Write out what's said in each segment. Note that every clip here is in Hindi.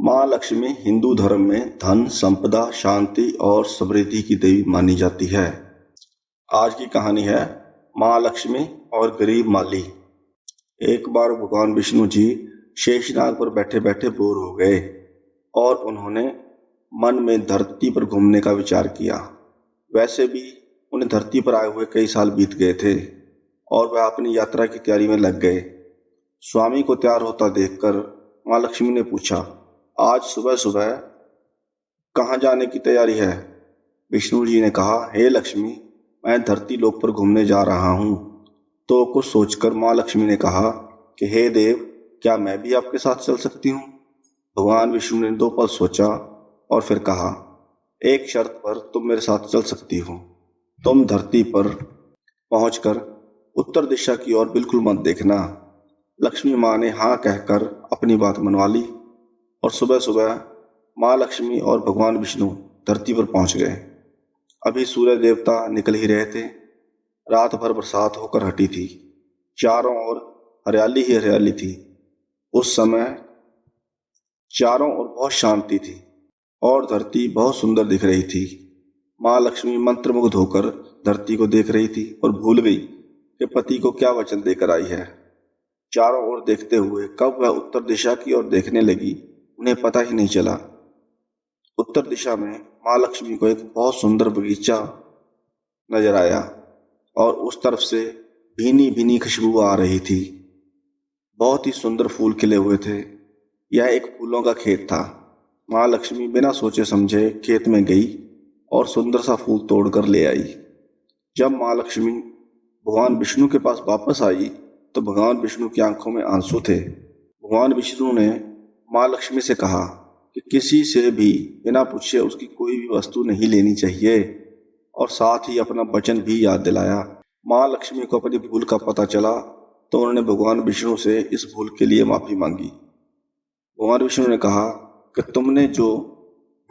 माँ लक्ष्मी हिंदू धर्म में धन, संपदा, शांति और समृद्धि की देवी मानी जाती है। आज की कहानी है माँ लक्ष्मी और गरीब माली। एक बार भगवान विष्णु जी शेषनाग पर बैठे बैठे बोर हो गए और उन्होंने मन में धरती पर घूमने का विचार किया। वैसे भी उन्हें धरती पर आए हुए कई साल बीत गए थे और वह अपनी यात्रा की तैयारी में लग गए। स्वामी को तैयार होता देखकर माँ लक्ष्मी ने पूछा, आज सुबह सुबह कहाँ जाने की तैयारी है? विष्णु जी ने कहा, हे लक्ष्मी, मैं धरती लोक पर घूमने जा रहा हूँ। तो कुछ सोचकर माँ लक्ष्मी ने कहा कि हे देव, क्या मैं भी आपके साथ चल सकती हूँ? भगवान विष्णु ने 2 पल सोचा और फिर कहा, एक शर्त पर तुम मेरे साथ चल सकती हो। तुम धरती पर पहुंचकर उत्तर दिशा की ओर बिल्कुल मत देखना। लक्ष्मी माँ ने हाँ कहकर अपनी बात मनवा ली और सुबह सुबह माँ लक्ष्मी और भगवान विष्णु धरती पर पहुंच गए। अभी सूर्य देवता निकल ही रहे थे। रात भर बरसात होकर हटी थी। चारों ओर हरियाली ही हरियाली थी। उस समय चारों ओर बहुत शांति थी और धरती बहुत सुंदर दिख रही थी। माँ लक्ष्मी मंत्रमुग्ध होकर धरती को देख रही थी और भूल गई कि पति को क्या वचन देकर आई है। चारों ओर देखते हुए कब वह उत्तर दिशा की ओर देखने लगी, उन्हें पता ही नहीं चला। उत्तर दिशा में माँ लक्ष्मी को एक बहुत सुंदर बगीचा नजर आया और उस तरफ से भीनी भीनी खुशबू आ रही थी। बहुत ही सुंदर फूल खिले हुए थे। यह एक फूलों का खेत था। माँ लक्ष्मी बिना सोचे समझे खेत में गई और सुंदर सा फूल तोड़कर ले आई। जब माँ लक्ष्मी भगवान विष्णु के पास वापस आई तो भगवान विष्णु की आंखों में आंसू थे। भगवान विष्णु ने माँ लक्ष्मी से कहा कि किसी से भी बिना पूछे उसकी कोई भी वस्तु नहीं लेनी चाहिए और साथ ही अपना वचन भी याद दिलाया। माँ लक्ष्मी को अपनी भूल का पता चला तो उन्होंने भगवान विष्णु से इस भूल के लिए माफी मांगी। भगवान विष्णु ने कहा कि तुमने जो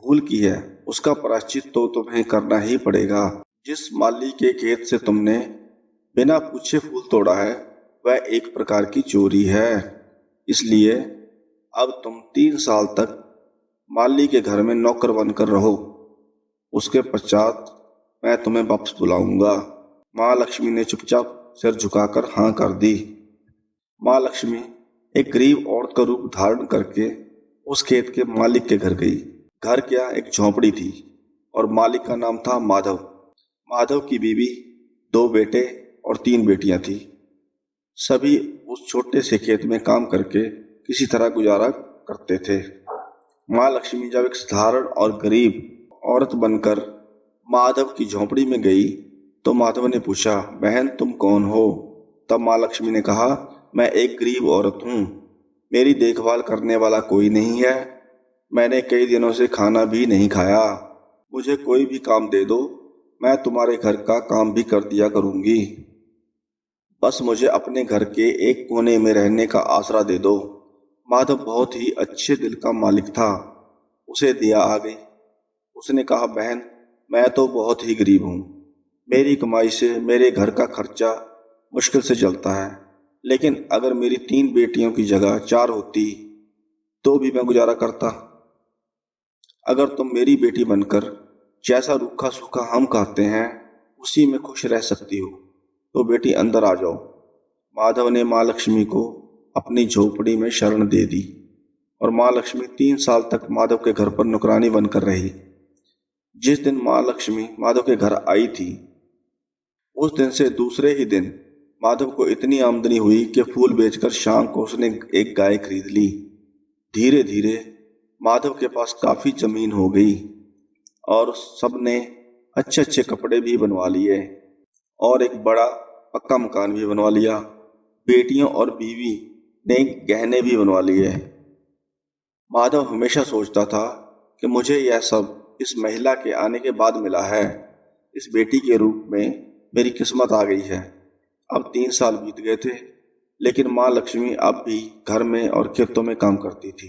भूल की है उसका प्रायश्चित तो तुम्हें करना ही पड़ेगा। जिस माली के खेत से तुमने बिना पूछे फूल तोड़ा है वह एक प्रकार की चोरी है। इसलिए अब तुम 3 साल तक माली के घर में नौकर बनकर रहो। उसके पश्चात मैं तुम्हें वापस बुलाऊंगा। माँ लक्ष्मी ने चुपचाप सिर झुकाकर हाँ कर दी। माँ लक्ष्मी एक गरीब औरत का रूप धारण करके उस खेत के मालिक के घर गई। घर क्या, एक झोंपड़ी थी और मालिक का नाम था माधव। माधव की बीवी, 2 बेटे और 3 बेटियां थी। सभी उस छोटे से खेत में काम करके किसी तरह गुजारा करते थे। माँ लक्ष्मी जब एक साधारण और गरीब औरत बनकर माधव की झोंपड़ी में गई तो माधव ने पूछा, बहन तुम कौन हो? तब माँ लक्ष्मी ने कहा, मैं एक गरीब औरत हूँ। मेरी देखभाल करने वाला कोई नहीं है। मैंने कई दिनों से खाना भी नहीं खाया। मुझे कोई भी काम दे दो, मैं तुम्हारे घर का काम भी कर दिया करूंगी। बस मुझे अपने घर के एक कोने में रहने का आसरा दे दो। माधव बहुत ही अच्छे दिल का मालिक था। उसे दया आ गई। उसने कहा, बहन मैं तो बहुत ही गरीब हूँ। मेरी कमाई से मेरे घर का खर्चा मुश्किल से चलता है, लेकिन अगर मेरी 3 बेटियों की जगह 4 होती तो भी मैं गुजारा करता। अगर तुम मेरी बेटी बनकर जैसा रूखा सूखा हम खाते हैं उसी में खुश रह सकती हो तो बेटी अंदर आ जाओ। माधव ने माँ लक्ष्मी को अपनी झोपड़ी में शरण दे दी और माँ लक्ष्मी 3 साल तक माधव के घर पर नौकरानी बनकर रही। जिस दिन माँ लक्ष्मी माधव के घर आई थी उस दिन से दूसरे ही दिन माधव को इतनी आमदनी हुई कि फूल बेचकर शाम को उसने एक गाय खरीद ली। धीरे धीरे माधव के पास काफी जमीन हो गई और सबने अच्छे अच्छे कपड़े भी बनवा लिए और एक बड़ा पक्का मकान भी बनवा लिया। बेटियों और बीवी ने गहने भी बनवा लिए। माधव हमेशा सोचता था कि मुझे यह सब इस महिला के आने के बाद मिला है। इस बेटी के रूप में मेरी किस्मत आ गई है। अब 3 साल बीत गए थे, लेकिन माँ लक्ष्मी अब भी घर में और खेतों में काम करती थी।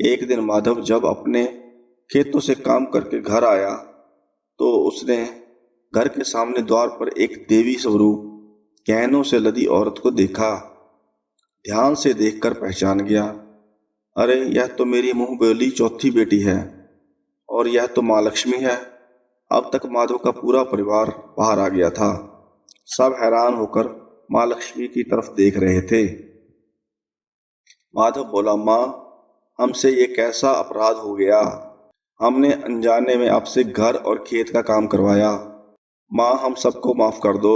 एक दिन माधव जब अपने खेतों से काम करके घर आया तो उसने घर के सामने द्वार पर एक देवी स्वरूप गहनों से लदी औरत को देखा। ध्यान से देखकर पहचान गया। अरे यह तो मेरी मुंह बोली चौथी बेटी है, और यह तो माँ लक्ष्मी है। अब तक माधव का पूरा परिवार बाहर आ गया था। सब हैरान होकर माँ लक्ष्मी की तरफ देख रहे थे। माधव बोला, माँ, हमसे ये कैसा अपराध हो गया। हमने अनजाने में आपसे घर और खेत का काम करवाया। माँ, हम सबको माफ कर दो।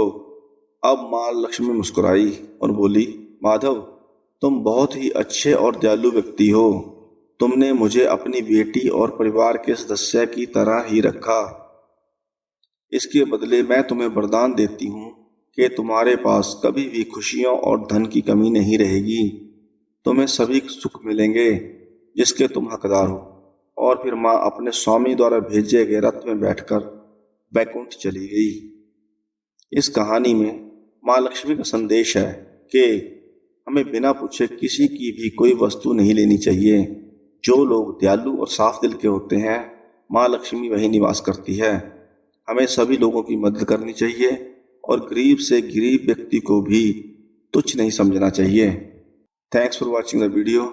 अब माँ लक्ष्मी मुस्कुराई और बोली, माधव, तुम बहुत ही अच्छे और दयालु व्यक्ति हो। तुमने मुझे अपनी बेटी और परिवार के सदस्य की तरह ही रखा। इसके बदले मैं तुम्हें वरदान देती हूँ कि तुम्हारे पास कभी भी खुशियों और धन की कमी नहीं रहेगी। तुम्हें सभी सुख मिलेंगे जिसके तुम हकदार हो। और फिर माँ अपने स्वामी द्वारा भेजे गए रथ में बैठकर बैकुंठ चली गई। इस कहानी में माँ लक्ष्मी का संदेश है कि हमें बिना पूछे किसी की भी कोई वस्तु नहीं लेनी चाहिए। जो लोग दयालु और साफ दिल के होते हैं, माँ लक्ष्मी वहीं निवास करती है। हमें सभी लोगों की मदद करनी चाहिए और गरीब से गरीब व्यक्ति को भी तुच्छ नहीं समझना चाहिए। Thanks for watching the video.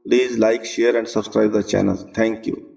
Please like, share and subscribe the channel. Thank you.